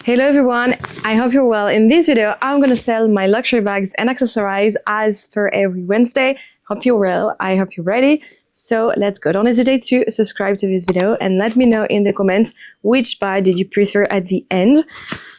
Hello everyone, I hope you're well. In this video, I'm gonna sell my luxury bags and accessories as per every Wednesday. Hope you're well, I hope you're ready. So let's go. Don't hesitate to subscribe to this video and let me know in the comments which bag did you prefer at the end.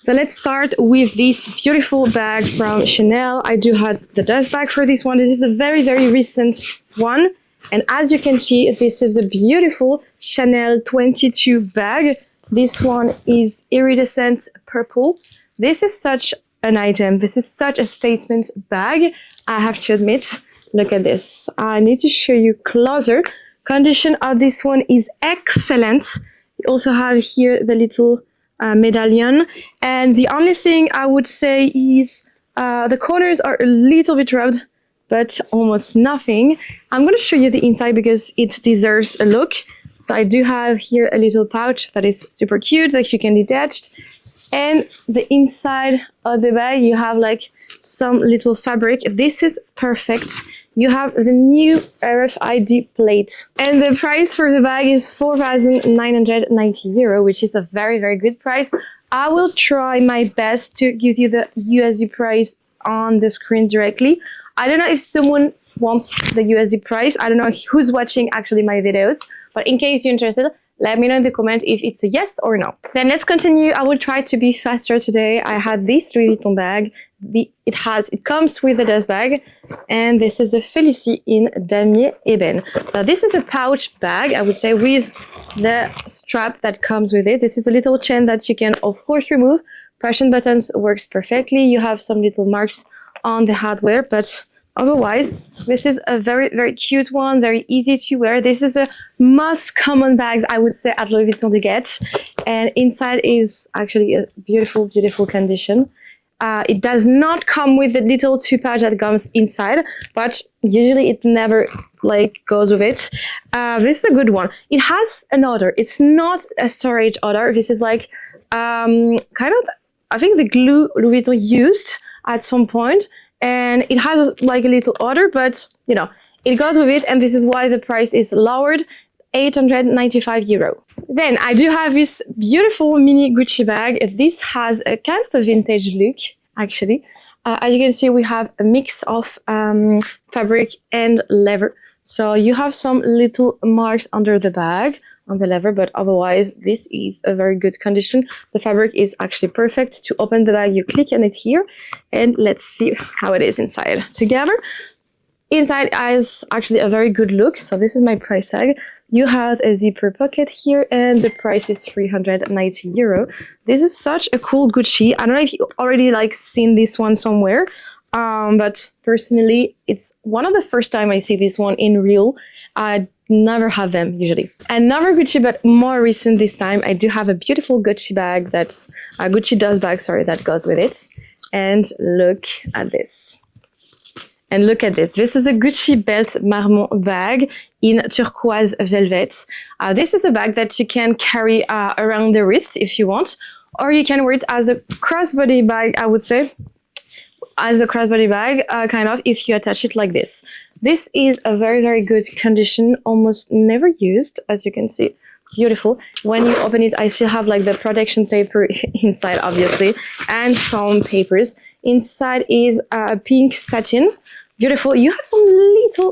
So let's start with this beautiful bag from Chanel. I do have the dust bag for this one. This is a very, very recent one. And as you can see, this is a beautiful Chanel 22 bag. This one is iridescent purple. This is such an item. This is such a statement bag, I have to admit. Look at this. I need to show you closer. Condition of this one is excellent. You also have here the little medallion. And the only thing I would say is the corners are a little bit rubbed, but almost nothing. I'm going to show you the inside because it deserves a look. So I do have here a little pouch that is super cute that you can detach. And the inside of the bag, you have like some little fabric. This is perfect. You have the new RFID plate. And the price for the bag is €4,990, which is a very, very good price. I will try my best to give you the USD price on the screen directly. I don't know if someone wants the USD price. I don't know who's watching actually my videos, but in case you're interested, let me know in the comment if it's a yes or no. Then let's continue. I will try to be faster today. I had this Louis Vuitton bag. It comes with a dust bag, and this is a Félicie in damier ébène. Now this is a pouch bag, I would say, with the strap that comes with it. This is a little chain that you can of course remove. Push and buttons works perfectly. You have some little marks on the hardware, but otherwise, this is a very, very cute one, very easy to wear. This is the most common bags, I would say, at Louis Vuitton to get. And inside is actually a beautiful, beautiful condition. It does not come with the little two pouch that comes inside, but usually it never like goes with it. This is a good one. It has an odor. It's not a storage odor. This is like kind of, I think, the glue Louis Vuitton used at some point. And it has like a little odor, but you know, it goes with it, and this is why the price is lowered, €895. Then I do have this beautiful mini Gucci bag. This has a kind of a vintage look, actually. As you can see, we have a mix of fabric and leather. So you have some little marks under the bag on the leather, but otherwise this is a very good condition. The fabric is actually perfect. To open the bag, you click on it here, and let's see how it is inside together. Inside has actually a very good look. So this is my price tag. You have a zipper pocket here, and the price is €390. This is such a cool Gucci. I don't know if you already like seen this one somewhere. But personally, it's one of the first time I see this one in real. I never have them usually. Another Gucci, but more recent this time. I do have a beautiful Gucci bag that's a Gucci dust bag, sorry, that goes with it. And look at this. And look at this. This is a Gucci belt marmont bag in turquoise velvet. This is a bag that you can carry around the wrist if you want, or you can wear it as a crossbody bag, I would say. As a crossbody bag, kind of, if you attach it like this. This is a very, very good condition, almost never used, as you can see. Beautiful. When you open it, I still have like the protection paper inside, obviously, and some papers. Inside is a pink satin. Beautiful. You have some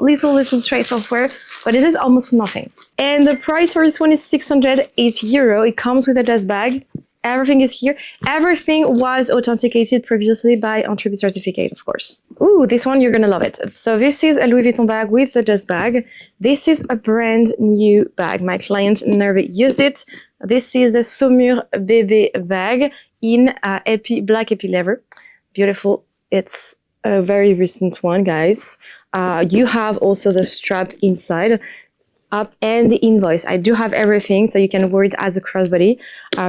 little trace of wear, but this is almost nothing. And the price for this one is €680. It comes with a dust bag. Everything is here. Everything was authenticated previously by Entry certificate, of course. Ooh, this one, you're gonna love it. So this is a Louis Vuitton bag with the dust bag. This is a brand new bag. My client never used it. This is a Saumur Bébé bag in black epi leather. Beautiful. It's a very recent one, guys. You have also the strap inside. And the invoice. I do have everything, so you can wear it as a crossbody.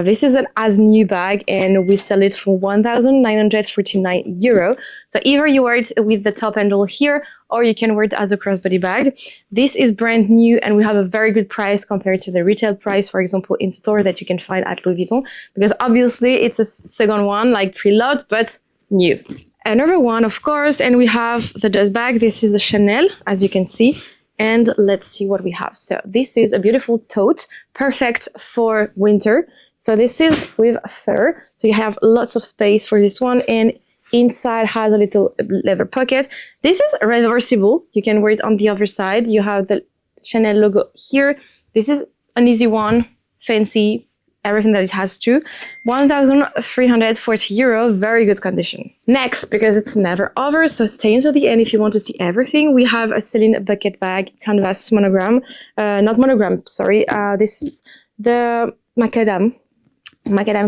This is an as new bag, and we sell it for €1,949. So either you wear it with the top handle here, or you can wear it as a crossbody bag. This is brand new, and we have a very good price compared to the retail price, for example, in store that you can find at Louis Vuitton, because obviously it's a second one, like pre-loved, but new. Another one, of course, and we have the dust bag. This is a Chanel, as you can see. and let's see what we have. So this is a beautiful tote, perfect for winter. So this is with fur, so you have lots of space for this one, and inside has a little leather pocket. This is reversible, you can wear it on the other side. You have the Chanel logo here. This is an easy one, fancy, everything that it has to. 1,340 euro, very good condition. Next, because it's never over, so stay until the end if you want to see everything, we have a Celine bucket bag canvas monogram. Not monogram, sorry. This is the macadam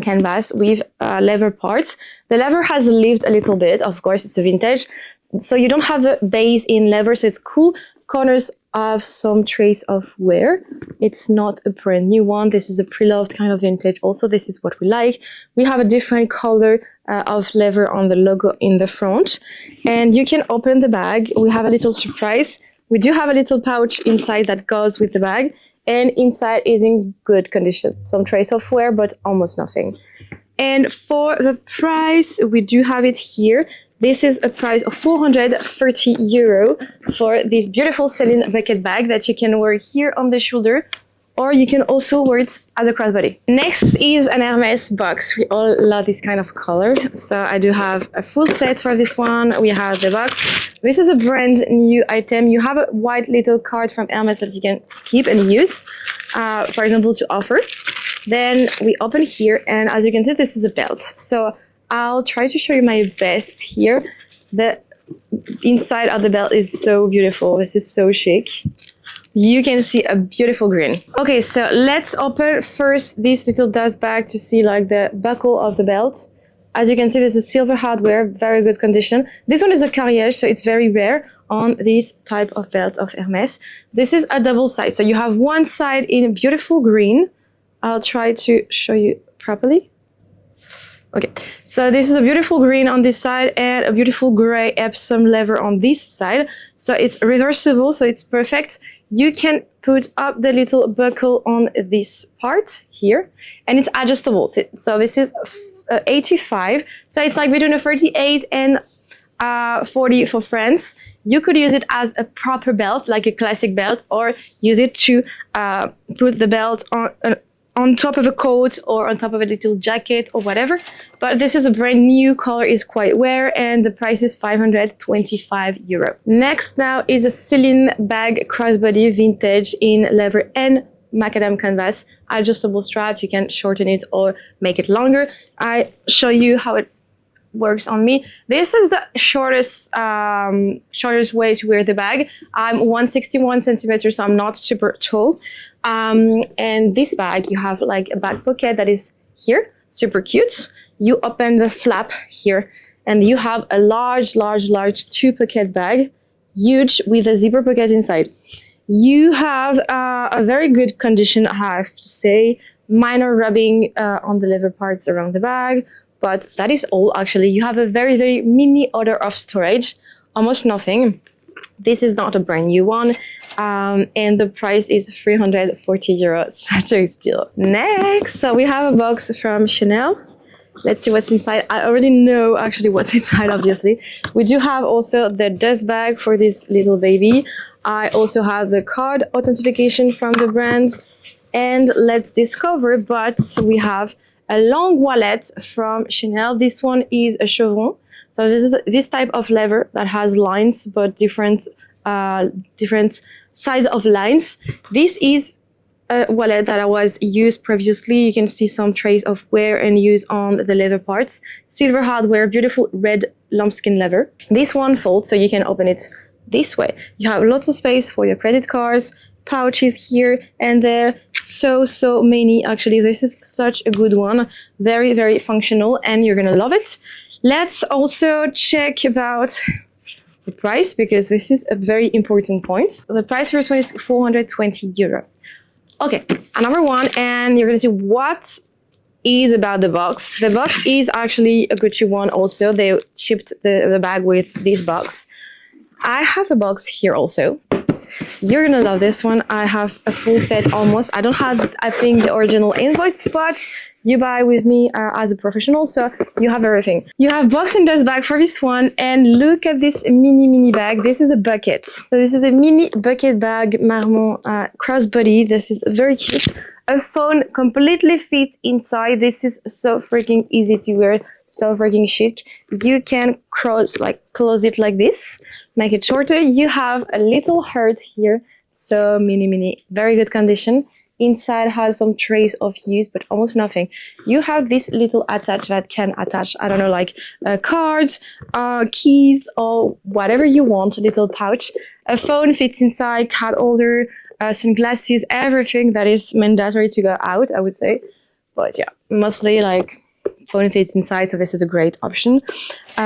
canvas with leather parts. The leather has lived a little bit, of course, it's a vintage. So you don't have the base in leather, so it's cool. Corners have some trace of wear. It's not a brand new one. This is a pre-loved kind of vintage. Also, this is what we like. We have a different color of leather on the logo in the front. And you can open the bag. We have a little surprise. We do have a little pouch inside that goes with the bag. And inside is in good condition. Some trace of wear, but almost nothing. And for the price, we do have it here. This is a price of 430 euro for this beautiful Celine bucket bag that you can wear here on the shoulder, or you can also wear it as a crossbody. Next is an Hermès box. We all love this kind of color. So I do have a full set for this one. We have the box. This is a brand new item. You have a white little card from Hermès that you can keep and use, for example, to offer. Then we open here, and as you can see, this is a belt. So I'll try to show you my best here. The inside of the belt is so beautiful. This is so chic. You can see a beautiful green. Okay, so let's open first this little dust bag to see like the buckle of the belt. As you can see, this is silver hardware, very good condition. This one is a carriage, so it's very rare on this type of belt of Hermès. This is a double side, so you have one side in a beautiful green. I'll try to show you properly. Okay, so this is a beautiful green on this side and a beautiful gray Epsom leather on this side. So it's reversible, so it's perfect. You can put up the little buckle on this part here, and it's adjustable. So this is 85. So it's like between a 38 and 40 for France. You could use it as a proper belt, like a classic belt, or use it to put the belt on top of a coat or on top of a little jacket or whatever. But this is a brand new, color is quite rare, and the price is 525 euro. Next now is a Celine bag crossbody vintage in leather and macadam canvas. Adjustable strap, you can shorten it or make it longer. I show you how it works on me. This is the shortest way to wear the bag. I'm 161 centimeters, so I'm not super tall. And this bag, you have like a back pocket that is here, super cute. You open the flap here, and you have a large two pocket bag, huge, with a zipper pocket inside. You have a very good condition, I have to say. Minor rubbing on the leather parts around the bag, but that is all actually. You have a very mini order of storage, almost nothing. This is not a brand new one, and the price is 340 euros, such a steal. Next, so we have a box from Chanel. Let's see what's inside. I already know actually what's inside, obviously. We do have also the dust bag for this little baby. I also have the card authentication from the brand, and let's discover, but we have a long wallet from Chanel. This one is a chevron. So this is this type of leather that has lines, but different size of lines. This is a wallet that was used previously. You can see some trace of wear and use on the leather parts. Silver hardware, beautiful red lambskin leather. This one folds, so you can open it this way. You have lots of space for your credit cards, pouches here and there. So many, actually. This is such a good one. Very functional, and you're gonna love it. Let's also check about the price, because this is a very important point. The price for this one is 420 euro. Okay, another one, and you're gonna see what is about the box. The box is actually a Gucci one also. They shipped the bag with this box. I have a box here also. You're gonna love this one. I have a full set almost. I don't have, I think, the original invoice, but you buy with me as a professional, so you have everything. You have box and dust bag for this one, and look at this mini bag. This is a bucket. So this is a mini bucket bag Margot crossbody. This is very cute. A phone completely fits inside. This is so freaking easy to wear, so freaking chic. You can close it like this, make it shorter. You have a little heart here, so mini, very good condition. Inside has some trace of use, but almost nothing. You have this little attach that can attach, I don't know, like cards, keys, or whatever you want, a little pouch. A phone fits inside, card holder, sunglasses, everything that is mandatory to go out, I would say. But yeah, mostly like phone fits inside, so this is a great option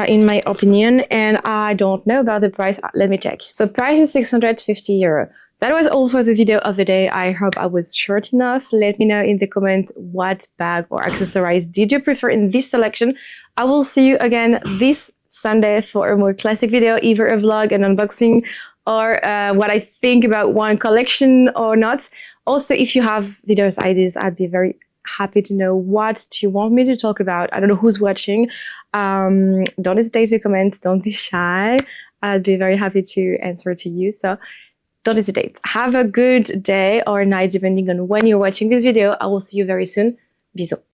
in my opinion. And I don't know about the price. Let me check. So price is 650 euro. That was all for the video of the day. I hope I was short enough. Let me know in the comment what bag or accessories did you prefer in this selection. I will see you again this Sunday for a more classic video, either a vlog, an unboxing, or what I think about one collection or not. Also, if you have videos ideas, I'd be very happy to know what do you want me to talk about. I don't know who's watching. Don't hesitate to comment. Don't be shy. I'd be very happy to answer to you. So don't hesitate. Have a good day or night, depending on when you're watching this video. I will see you very soon. Bisous.